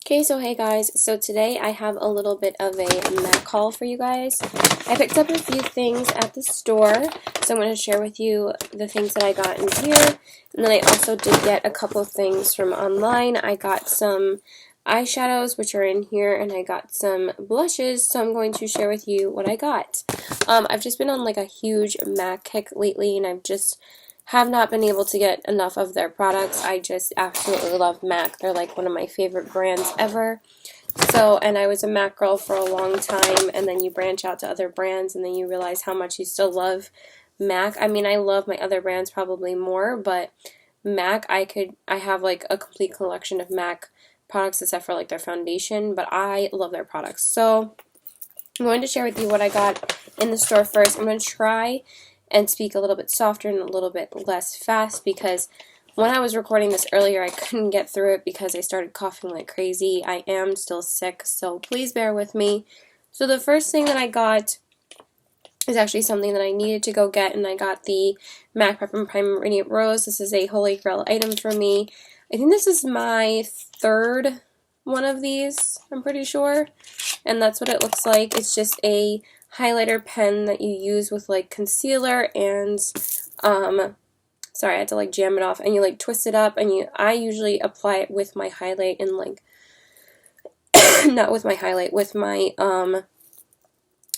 Okay, so hey guys, so today I have a little bit of a MAC haul for you guys. I picked up a few things at the store, so I'm going to share with you the things that I got in here, and then I also did get a couple things from online. I got some eyeshadows, which are in here, and I got some blushes, so I'm going to share with you what I got. I've just been on like a huge MAC kick lately, and I've just have not been able to get enough of their products. I just absolutely love MAC. They're like one of my favorite brands ever. So, and I was a MAC girl for a long time, and then you branch out to other brands, and then you realize how much you still love MAC. I mean, I love my other brands probably more, but MAC, I have like a complete collection of MAC products except for like their foundation, but I love their products. So, I'm going to share with you what I got in the store first. I'm going to try and speak a little bit softer and a little bit less fast because when I was recording this earlier I couldn't get through it because I started coughing like crazy. I am still sick, so please bear with me. So the first thing that I got is actually something that I needed to go get, and I got the MAC Prep and Primer Radiant Rose. This is a holy grail item for me. I think this is my third one of these, I'm pretty sure, and that's what it looks like. It's just a highlighter pen that you use with like concealer and sorry, I had to like jam it off, and you like twist it up, and I usually apply it with my highlight and like not with my highlight, with my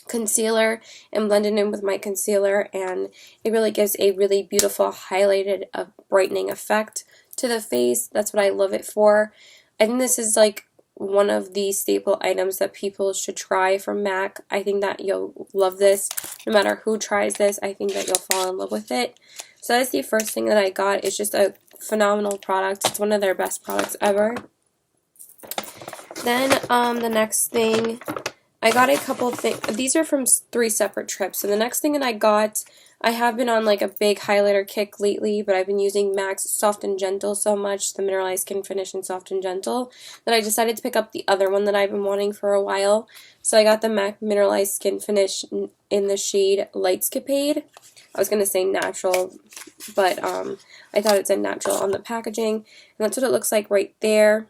concealer, and blend it in with my concealer, and it really gives a really beautiful highlighted brightening effect to the face. That's what I love it for. I think this is like one of the staple items that people should try from MAC. I think that you'll love this. No matter who tries this, I think that you'll fall in love with it. So that's the first thing that I got. It's just a phenomenal product. It's one of their best products ever. Then the next thing, I got a couple things. These are from 3 separate trips. And the next thing that I got, I have been on like a big highlighter kick lately, but I've been using MAC's Soft and Gentle so much, the Mineralized Skin Finish and Soft and Gentle, that I decided to pick up the other one that I've been wanting for a while. So I got the MAC Mineralized Skin Finish in the shade Lightscapade. I was going to say natural, but I thought it said natural on the packaging, and that's what it looks like right there.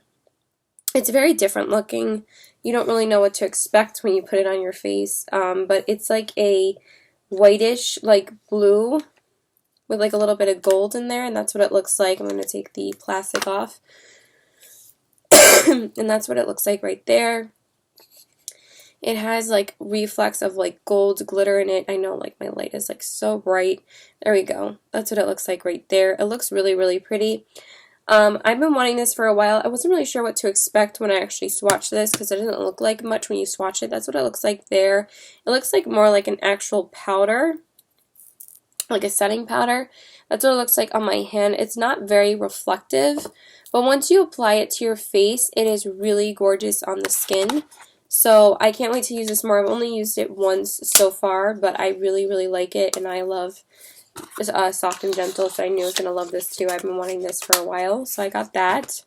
It's very different looking. You don't really know what to expect when you put it on your face, but it's like a whitish, like blue, with like a little bit of gold in there, and that's what it looks like. I'm going to take the plastic off, and that's what it looks like right there. It has like reflex of like gold glitter in it. I know like my light is like so bright. There we go. That's what it looks like right there. It looks really, really pretty. I've been wanting this for a while. I wasn't really sure what to expect when I actually swatched this because it doesn't look like much when you swatch it. That's what it looks like there. It looks like more like an actual powder, like a setting powder. That's what it looks like on my hand. It's not very reflective, but once you apply it to your face, it is really gorgeous on the skin. So I can't wait to use this more. I've only used it once so far, but I really, really like it, and I love Soft and Gentle, so I knew I was going to love this too. I've been wanting this for a while, so I got that.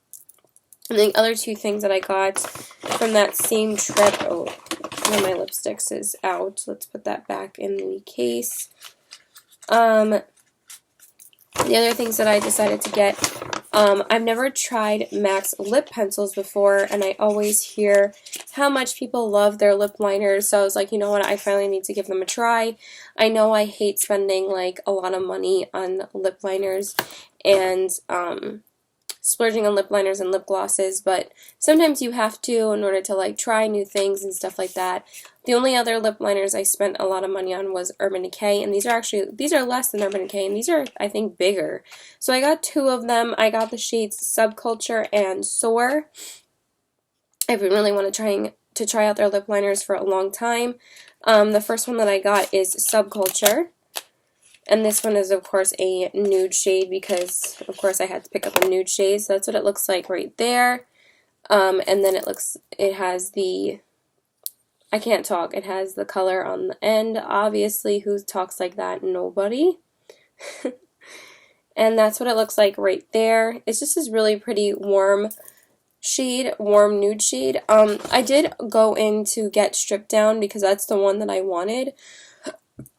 And the other 2 things that I got from that same trip, oh, one of my lipsticks is out. Let's put that back in the case. The other things that I decided to get, I've never tried MAC's lip pencils before, and I always hear how much people love their lip liners, so I was like, you know what, I finally need to give them a try. I know I hate spending like a lot of money on lip liners and splurging on lip liners and lip glosses, but sometimes you have to in order to like try new things and stuff like that. The only other lip liners I spent a lot of money on was Urban Decay, and these are less than Urban Decay, and these are, I think, bigger. So I got 2 of them. I got the shades Subculture and Soar. I've been really wanting to try out their lip liners for a long time. The first one that I got is Subculture. And this one is, of course, a nude shade because, of course, I had to pick up a nude shade. So that's what it looks like right there. And then it has the, I can't talk, it has the color on the end. Obviously, who talks like that? Nobody. And that's what it looks like right there. It's just this really pretty warm shade, warm nude shade. I did go in to get Stripped Down because that's the one that I wanted.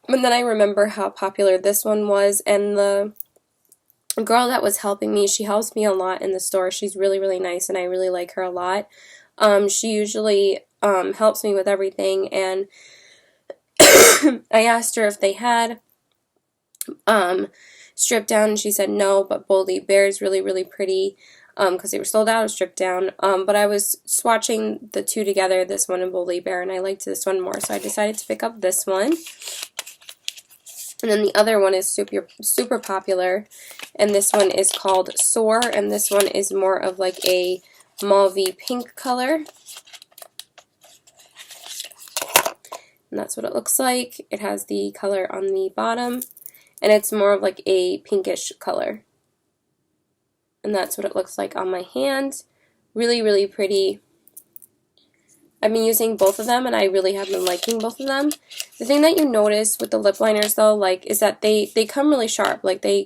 But then I remember how popular this one was, and the girl that was helping me. She helps me a lot in the store. She's really, really nice, and I really like her a lot. She usually helps me with everything, and I asked her if they had stripped down, and she said no, but Boldly Bear is really, really pretty because they were sold out of stripped down. But I was swatching the two together, this one and Boldly Bear, and I liked this one more, so I decided to pick up this one. And then the other one is super popular, and this one is called Soar, and this one is more of like a mauvey pink color. And that's what it looks like. It has the color on the bottom, and it's more of like a pinkish color. And that's what it looks like on my hand. Really, really pretty. I've been using both of them, and I really have been liking both of them. The thing that you notice with the lip liners, though, like, is that they come really sharp. Like, they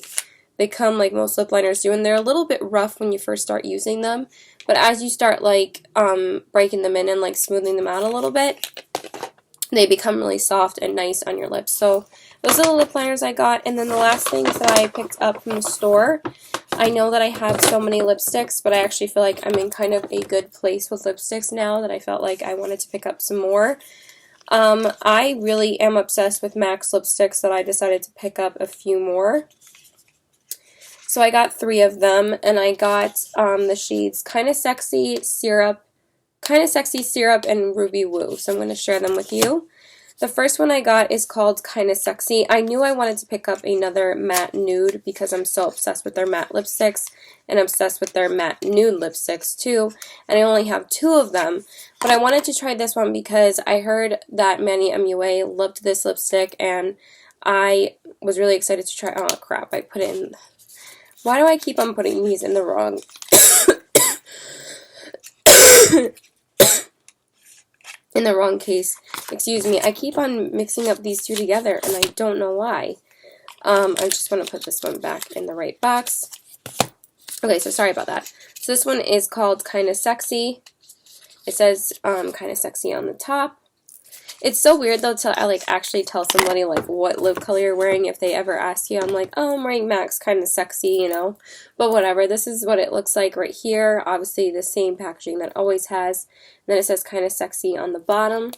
come like most lip liners do, and they're a little bit rough when you first start using them. But as you start, like, breaking them in and, like, smoothing them out a little bit, they become really soft and nice on your lips. So those are the lip liners I got. And then the last things that I picked up from the store, I know that I have so many lipsticks, but I actually feel like I'm in kind of a good place with lipsticks now that I felt like I wanted to pick up some more. I really am obsessed with MAC's lipsticks, that I decided to pick up a few more. So I got 3 of them, and I got the shades Kinda Sexy, Syrup, and Ruby Woo. So I'm going to share them with you. The first one I got is called Kinda Sexy. I knew I wanted to pick up another matte nude because I'm so obsessed with their matte lipsticks and obsessed with their matte nude lipsticks too. And I only have 2 of them. But I wanted to try this one because I heard that Manny MUA loved this lipstick, and I was really excited to try. Oh crap, I put it in. Why do I keep on putting these in the wrong? In the wrong case. Excuse me. I keep on mixing up these two together, and I don't know why. I just want to put this one back in the right box. Okay, so sorry about that. So this one is called Kinda Sexy. It says Kinda Sexy on the top. It's so weird though to like actually tell somebody like what lip color you're wearing if they ever ask you. I'm like, oh, I'm wearing MAC's Kinda Sexy, you know. But whatever. This is what it looks like right here. Obviously the same packaging that always has. And then it says Kinda Sexy on the bottom.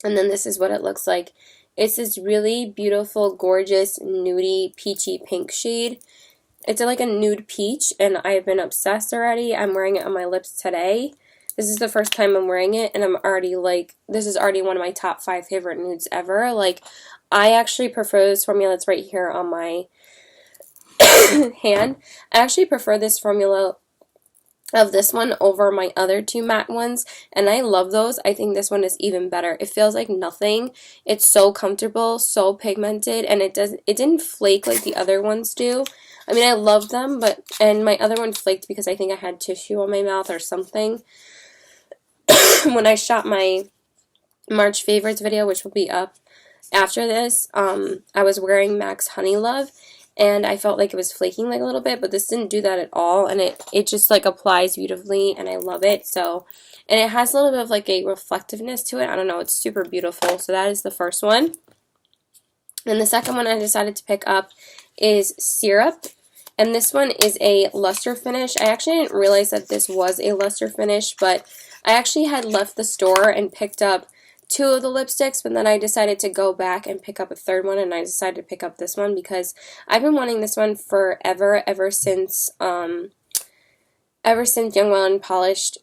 And then this is what it looks like. It's this really beautiful, gorgeous, nudie, peachy pink shade. It's like a nude peach, and I've been obsessed already. I'm wearing it on my lips today. This is the first time I'm wearing it, and I'm already like, this is already one of my top 5 favorite nudes ever. Like, I actually prefer this formula. It's right here on my hand. I actually prefer this formula of this one over my other 2 matte ones, and I love those. I think this one is even better. It feels like nothing. It's so comfortable, so pigmented, and it didn't flake like the other ones do. I mean, I love them, and my other one flaked because I think I had tissue on my mouth or something. When I shot my March favorites video, which will be up after this, I was wearing MAC's Honey Love, and I felt like it was flaking like a little bit, but this didn't do that at all, and it just like applies beautifully, and I love it. So, and it has a little bit of like a reflectiveness to it. I don't know, it's super beautiful. So that is the first one. And the second one I decided to pick up is Syrup, and this one is a luster finish. I actually didn't realize that this was a luster finish, but I actually had left the store and picked up 2 of the lipsticks, but then I decided to go back and pick up a third one, and I decided to pick up this one because I've been wanting this one forever, ever since Young, Well, and Polished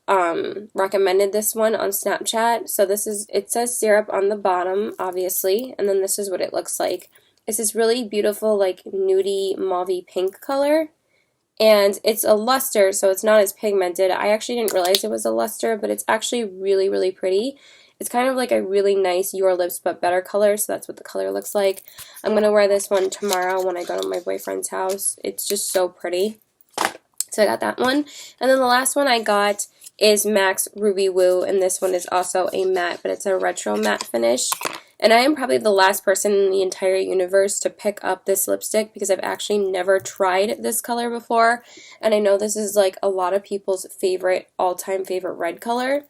recommended this one on Snapchat. So it says Syrup on the bottom, obviously, and then this is what it looks like. It's this really beautiful, like, nudie, mauvey pink color. And it's a luster, so it's not as pigmented. I actually didn't realize it was a luster, but it's actually really, really pretty. It's kind of like a really nice Your Lips But Better color, so that's what the color looks like. I'm going to wear this one tomorrow when I go to my boyfriend's house. It's just so pretty. So I got that one. And then the last one I got is MAC's Ruby Woo, and this one is also a matte, but it's a retro matte finish. And I am probably the last person in the entire universe to pick up this lipstick because I've actually never tried this color before. And I know this is like a lot of people's favorite, all-time favorite red color.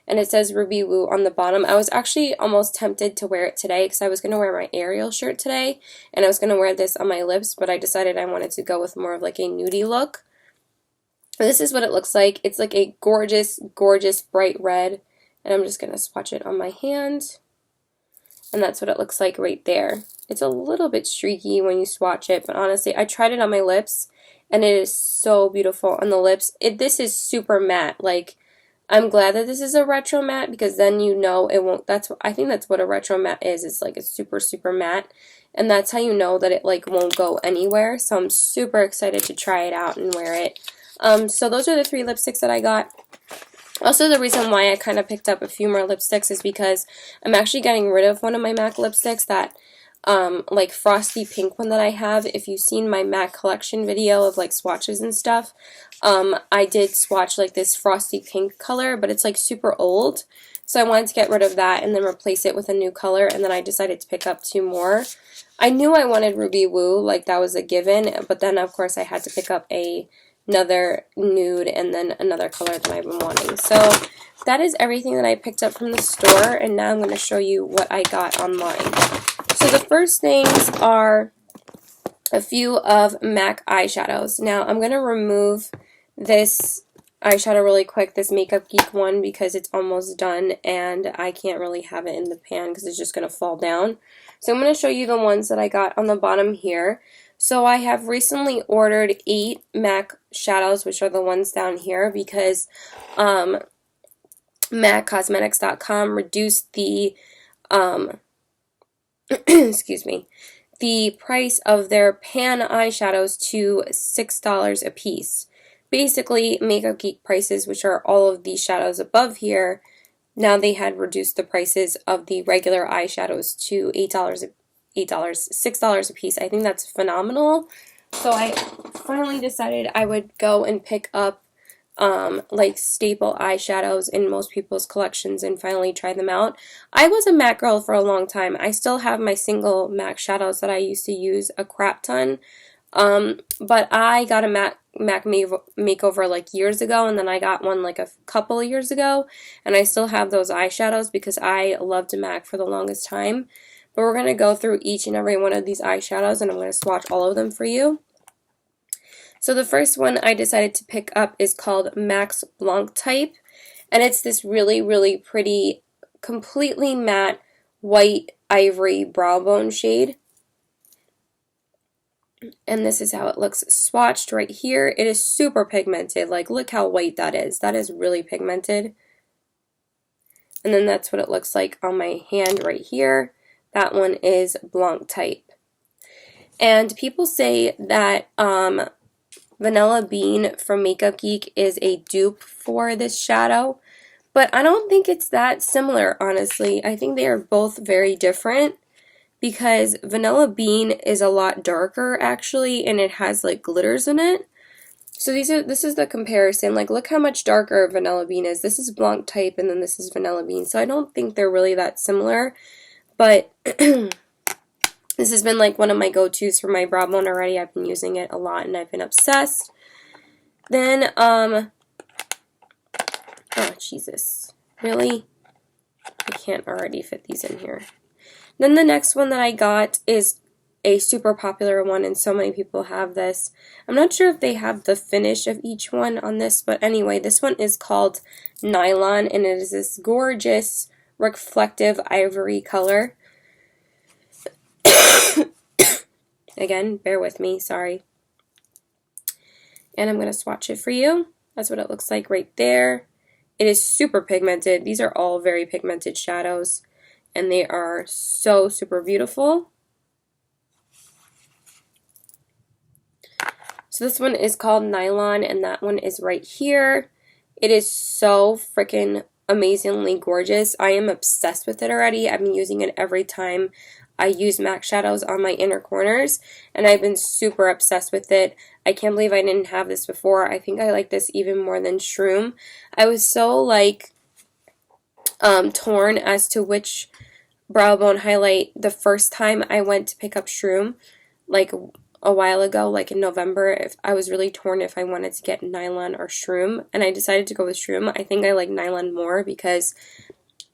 and it says Ruby Woo on the bottom. I was actually almost tempted to wear it today because I was going to wear my Ariel shirt today, and I was going to wear this on my lips, but I decided I wanted to go with more of like a nudie look. This is what it looks like. It's like a gorgeous, gorgeous bright red, and I'm just going to swatch it on my hand, and that's what it looks like right there. It's a little bit streaky when you swatch it, but honestly, I tried it on my lips, and it is so beautiful on the lips. This is super matte. Like, I'm glad that this is a retro matte because then you know it won't. I think that's what a retro matte is. It's like a super, super matte, and that's how you know that it like won't go anywhere. So I'm super excited to try it out and wear it. So those are the 3 lipsticks that I got. Also, the reason why I kind of picked up a few more lipsticks is because I'm actually getting rid of one of my MAC lipsticks, that like frosty pink one that I have. If you've seen my MAC collection video of like swatches and stuff, I did swatch like this frosty pink color, but it's like super old. So I wanted to get rid of that and then replace it with a new color, and then I decided to pick up 2 more. I knew I wanted Ruby Woo, like that was a given, but then of course I had to pick up another nude and then another color that I've been wanting. So that is everything that I picked up from the store, and now I'm going to show you what I got online. So the first things are a few of MAC eyeshadows. Now I'm going to remove this eyeshadow really quick, this Makeup Geek one, because it's almost done and I can't really have it in the pan because it's just going to fall down. So I'm going to show you the ones that I got on the bottom here. So I have recently ordered 8 MAC shadows, which are the ones down here, because MACcosmetics.com reduced the excuse me, the price of their pan eyeshadows to $6 a piece. Basically, Makeup Geek prices, which are all of these shadows above here, now they had reduced the prices of the regular eyeshadows to $6 a piece. I think that's phenomenal. So I finally decided I would go and pick up like staple eyeshadows in most people's collections and finally try them out. I was a MAC girl for a long time. I still have my single MAC shadows that I used to use a crap ton. But I got a MAC makeover like years ago, and then I got one like a couple of years ago, and I still have those eyeshadows because I loved MAC for the longest time. But we're going to go through each and every one of these eyeshadows, and I'm going to swatch all of them for you. So the first one I decided to pick up is called MAC's Blanc Type, and it's this really, really pretty, completely matte, white ivory brow bone shade. And this is how it looks swatched right here. It is super pigmented. Like, look how white that is. That is really pigmented. And then that's what it looks like on my hand right here. That one is Blanc Type. And people say that Vanilla Bean from Makeup Geek is a dupe for this shadow, but I don't think it's that similar, honestly. I think they are both very different, because Vanilla Bean is a lot darker actually, and it has like glitters in it. So this is the comparison. Like, look how much darker Vanilla Bean is. This is Blanc Type, and then this is Vanilla Bean. So I don't think they're really that similar, but this has been like one of my go-tos for my brow bone already. I've been using it a lot and I've been obsessed. Then, oh Jesus, really? I can't already fit these in here. Then the next one that I got is a super popular one, and so many people have this. I'm not sure if they have the finish of each one on this, but anyway, this one is called Nylon, and it is this gorgeous reflective ivory color. Again, bear with me, sorry. And I'm going to swatch it for you. That's what it looks like right there. It is super pigmented. These are all very pigmented shadows, and they are so super beautiful. So this one is called Nylon, and that one is right here. It is so freaking amazingly gorgeous. I am obsessed with it already. I've been using it every time I use MAC shadows on my inner corners, and I've been super obsessed with it. I can't believe I didn't have this before. I think I like this even more than Shroom. I was so like torn as to which brow bone highlight the first time I went to pick up Shroom. Like, a while ago, like in November, if I was really torn if I wanted to get Nylon or Shroom, and I decided to go with Shroom. I think I like Nylon more because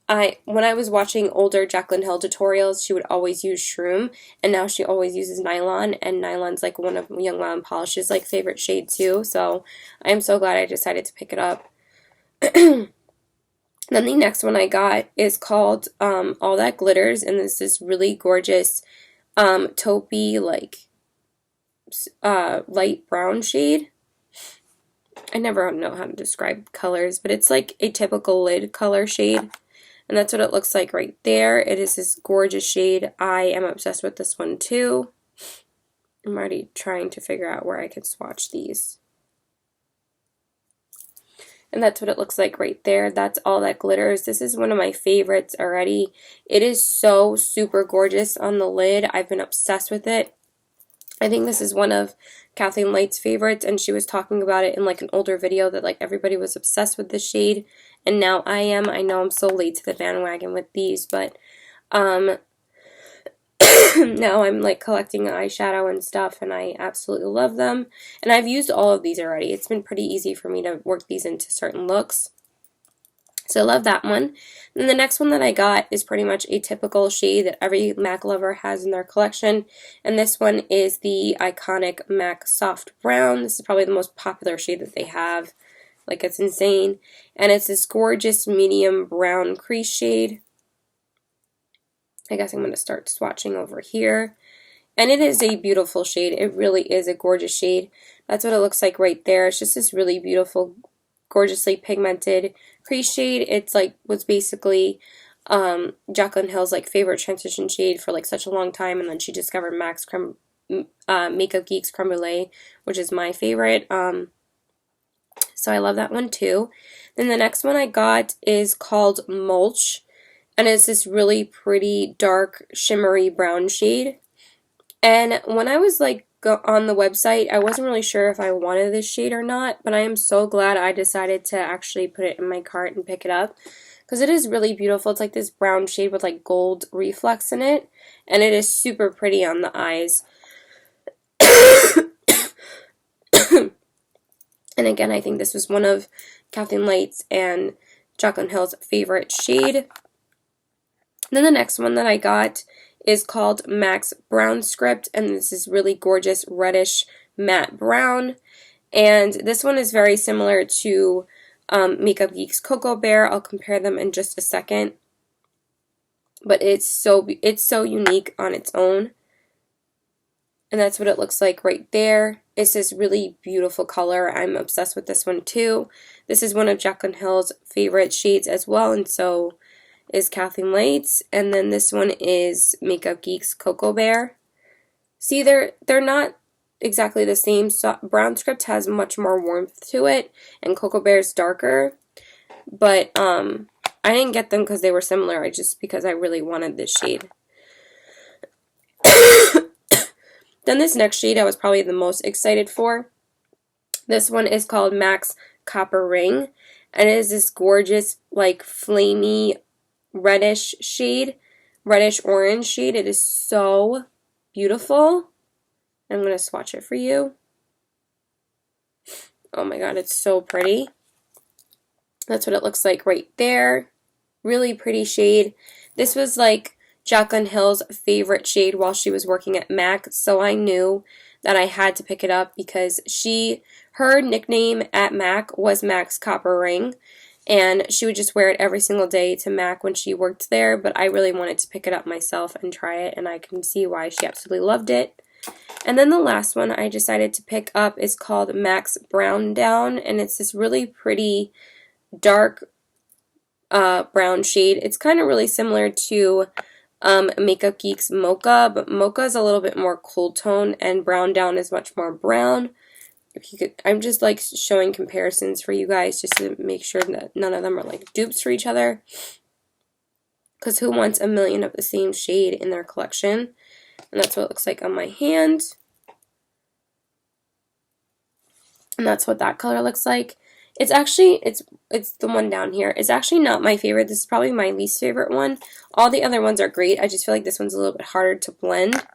when I was watching older Jaclyn Hill tutorials, she would always use Shroom, and now she always uses Nylon, and Nylon's like one of Young Wild Polish's like favorite shade too, so I am so glad I decided to pick it up. Then the next one I got is called All That Glitters, and this is really gorgeous taupey, like light brown shade. I never know how to describe colors, but it's like a typical lid color shade, and that's what it looks like right there. It is this gorgeous shade. I am obsessed with this one too. I'm already trying to figure out where I can swatch these. And that's what it looks like right there. That's All That Glitters. This is one of my favorites already. It is so super gorgeous on the lid. I've been obsessed with it. I think this is one of Kathleen Light's favorites, and she was talking about it in like an older video that like everybody was obsessed with this shade, and now I am. I know I'm so late to the bandwagon with these, but now I'm like collecting eyeshadow and stuff, and I absolutely love them. And I've used all of these already. It's been pretty easy for me to work these into certain looks. So I love that one. And the next one that I got is pretty much a typical shade that every MAC lover has in their collection. And this one is the iconic MAC Soft Brown. This is probably the most popular shade that they have. Like, it's insane. And it's this gorgeous medium brown crease shade. I guess I'm going to start swatching over here. And it is a beautiful shade. It really is a gorgeous shade. That's what it looks like right there. It's just this really beautiful, gorgeously pigmented crease shade. It's like was basically Jaclyn Hill's like favorite transition shade for like such a long time, and then she discovered Makeup Geek's Creme Brulee, which is my favorite. So I love that one too. Then the next one I got is called Mulch, and it's this really pretty dark shimmery brown shade. And when I was like on the website, I wasn't really sure if I wanted this shade or not, but I am so glad I decided to actually put it in my cart and pick it up, because it is really beautiful. It's like this brown shade with like gold reflex in it, and it is super pretty on the eyes. And again, I think this was one of Kathleen Light's and Jaclyn Hill's favorite shade. Then the next one that I got is called MAC's Brown Script, and this is really gorgeous reddish matte brown. And this one is very similar to Makeup Geek's Cocoa Bear. I'll compare them in just a second. But it's so unique on its own. And that's what it looks like right there. It's this really beautiful color. I'm obsessed with this one too. This is one of Jaclyn Hill's favorite shades as well, and so is Kathleen Light's. And then this one is Makeup Geek's Cocoa Bear. See, they're not exactly the same. So Brown Script has much more warmth to it, and Cocoa Bear's darker. But I didn't get them because they were similar. Just because I really wanted this shade. Then this next shade I was probably the most excited for. This one is called MAC's Copper Ring, and it is this gorgeous, like, flamey reddish shade, reddish orange shade. It is so beautiful. I'm going to swatch it for you. Oh my god, it's so pretty. That's what it looks like right there. Really pretty shade. This was like Jaclyn Hill's favorite shade while she was working at MAC, so I knew that I had to pick it up because her nickname at MAC was MAC's Copper Ring, and she would just wear it every single day to MAC when she worked there, but I really wanted to pick it up myself and try it, and I can see why she absolutely loved it. And then the last one I decided to pick up is called MAC's Brown Down, and it's this really pretty dark brown shade. It's kind of really similar to Makeup Geek's Mocha, but Mocha is a little bit more cool tone, and Brown Down is much more brown. If you could, I'm just like showing comparisons for you guys just to make sure that none of them are like dupes for each other. Because who wants a million of the same shade in their collection? And that's what it looks like on my hand. And that's what that color looks like. It's actually, it's the one down here. It's actually not my favorite. This is probably my least favorite one. All the other ones are great. I just feel like this one's a little bit harder to blend.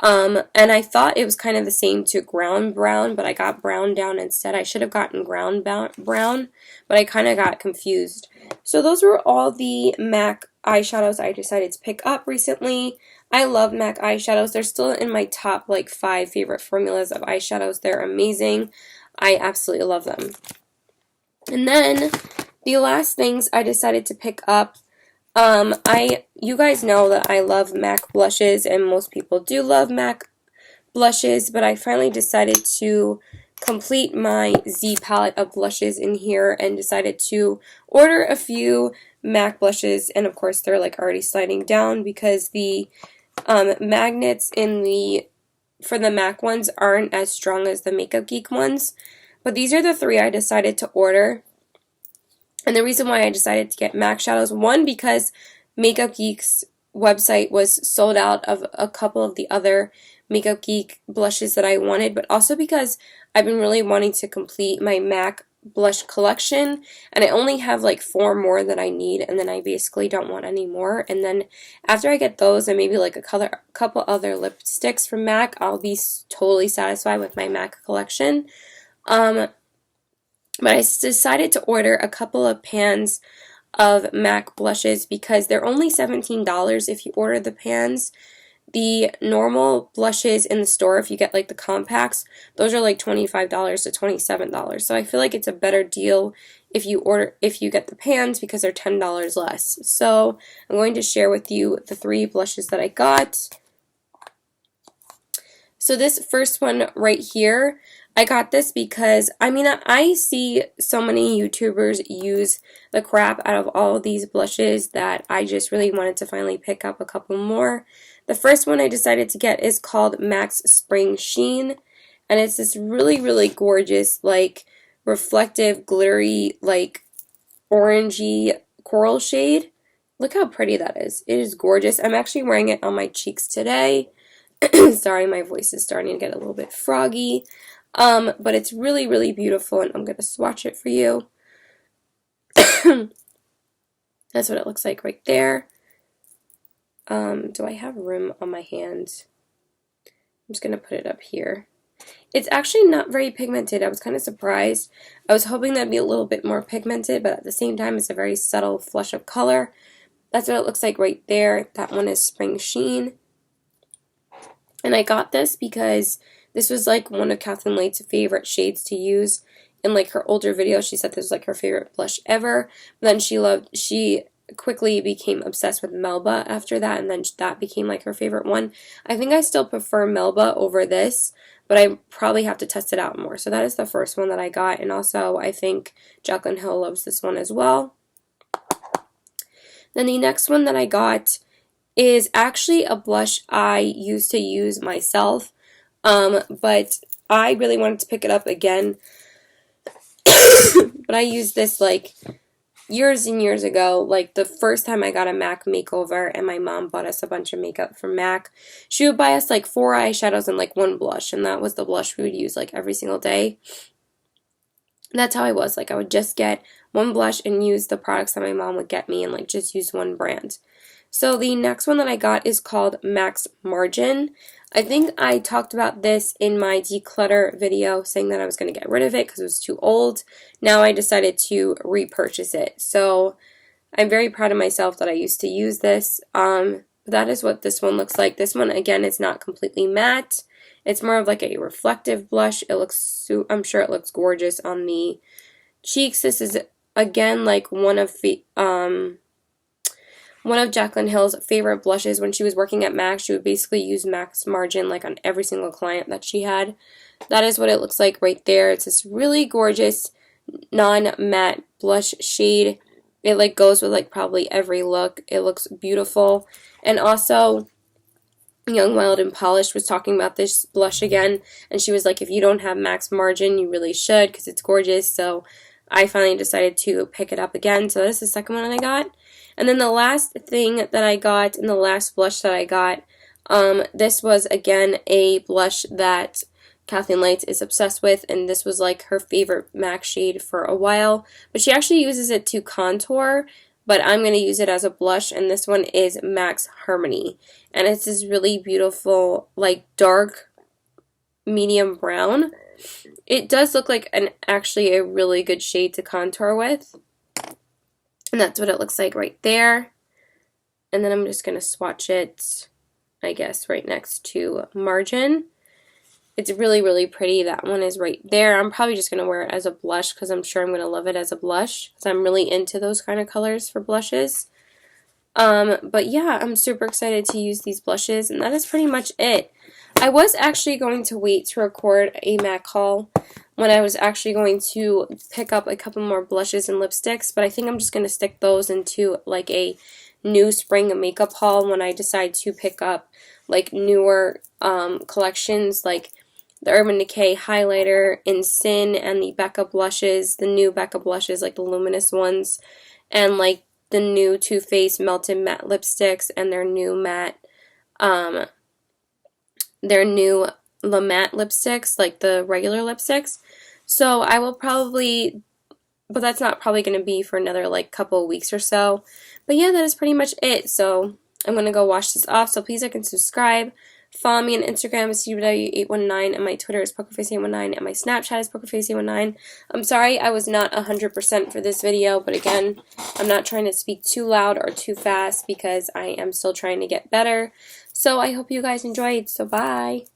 And I thought it was kind of the same to ground brown, but I got brown down instead. I should have gotten ground brown, but I kind of got confused. So those were all the MAC eyeshadows I decided to pick up recently. I love MAC eyeshadows. They're still in my top like 5 favorite formulas of eyeshadows. They're amazing. I absolutely love them. And then the last things I decided to pick up, you guys know that I love MAC blushes, and most people do love MAC blushes, but I finally decided to complete my Z palette of blushes in here and decided to order a few MAC blushes, and of course they're like already sliding down because the magnets for the MAC ones aren't as strong as the Makeup Geek ones. But these are the 3 I decided to order. And the reason why I decided to get MAC shadows, one, because Makeup Geek's website was sold out of a couple of the other Makeup Geek blushes that I wanted, but also because I've been really wanting to complete my MAC blush collection, and I only have like 4 more that I need, and then I basically don't want any more. And then after I get those and maybe like a couple other lipsticks from MAC, I'll be totally satisfied with my MAC collection. But I decided to order a couple of pans of MAC blushes because they're only $17 if you order the pans. The normal blushes in the store, if you get like the compacts, those are like $25 to $27. So I feel like it's a better deal if you get the pans because they're $10 less. So I'm going to share with you the 3 blushes that I got. So this first one right here, I got this because, I mean, I see so many YouTubers use the crap out of all of these blushes that I just really wanted to finally pick up a couple more. The first one I decided to get is called MAC's Springsheen, and it's this really, really gorgeous, like, reflective, glittery, like, orangey coral shade. Look how pretty that is. It is gorgeous. I'm actually wearing it on my cheeks today. Sorry, my voice is starting to get a little bit froggy. But it's really, really beautiful, and I'm going to swatch it for you. That's what it looks like right there. Do I have room on my hand? I'm just going to put it up here. It's actually not very pigmented. I was kind of surprised. I was hoping that'd be a little bit more pigmented, but at the same time, it's a very subtle flush of color. That's what it looks like right there. That one is Springsheen. And I got this because this was like one of Kathleen Light's favorite shades to use. In like her older videos, she said this was like her favorite blush ever. But then she quickly became obsessed with Melba after that, and then that became like her favorite one. I think I still prefer Melba over this, but I probably have to test it out more. So that is the first one that I got, and also I think Jaclyn Hill loves this one as well. Then the next one that I got is actually a blush I used to use myself, but I really wanted to pick it up again. But I used this like years and years ago, like the first time I got a MAC makeover and my mom bought us a bunch of makeup from MAC. She would buy us like 4 eyeshadows and like 1 blush, and that was the blush we would use like every single day. And that's how I was. Like I would just get 1 blush and use the products that my mom would get me and like just use 1 brand. So the next one that I got is called MAC's Margin. I think I talked about this in my declutter video, saying that I was going to get rid of it because it was too old. Now I decided to repurchase it. So I'm very proud of myself that I used to use this. That is what this one looks like. This one, again, is not completely matte. It's more of like a reflective blush. It looks, I'm sure it looks gorgeous on the cheeks. This is, again, like one of Jaclyn Hill's favorite blushes. When she was working at MAC, she would basically use MAC's Margin like on every single client that she had. That is what it looks like right there. It's this really gorgeous non-matte blush shade. It like goes with like probably every look. It looks beautiful. And also, Young, Wild, and Polished was talking about this blush again, and she was like, if you don't have MAC's Margin, you really should because it's gorgeous. So I finally decided to pick it up again. So that's the second one I got. And then the last thing that I got, and the last blush that I got, this was, again, a blush that Kathleen Light is obsessed with, and this was, like, her favorite MAC shade for a while. But she actually uses it to contour. but I'm going to use it as a blush, and this one is Max Harmony, and it's this really beautiful, like, dark medium brown. It does look like actually a really good shade to contour with, and that's what it looks like right there. And then I'm just going to swatch it, I guess, right next to Margin. It's really, really pretty. That one is right there. I'm probably just going to wear it as a blush because I'm sure I'm going to love it as a blush because I'm really into those kind of colors for blushes. But yeah, I'm super excited to use these blushes, and that is pretty much it. I was actually going to wait to record a MAC haul when I was actually going to pick up a couple more blushes and lipsticks, but I think I'm just going to stick those into like a new spring makeup haul when I decide to pick up like newer collections, like the Urban Decay highlighter in Sin and the Becca blushes, the new Becca blushes, like the luminous ones, and like the new Too Faced Melted Matte lipsticks and their new matte, their new La Matte lipsticks, like the regular lipsticks. So I will probably, but that's not probably going to be for another like couple of weeks or so. But yeah, that is pretty much it. So I'm going to go wash this off. So please like and subscribe. Follow me on Instagram, CW819, and my Twitter is PokerFace819, and my Snapchat is PokerFace819. I'm sorry I was not 100% for this video, but again, I'm not trying to speak too loud or too fast because I am still trying to get better. So I hope you guys enjoyed, so bye!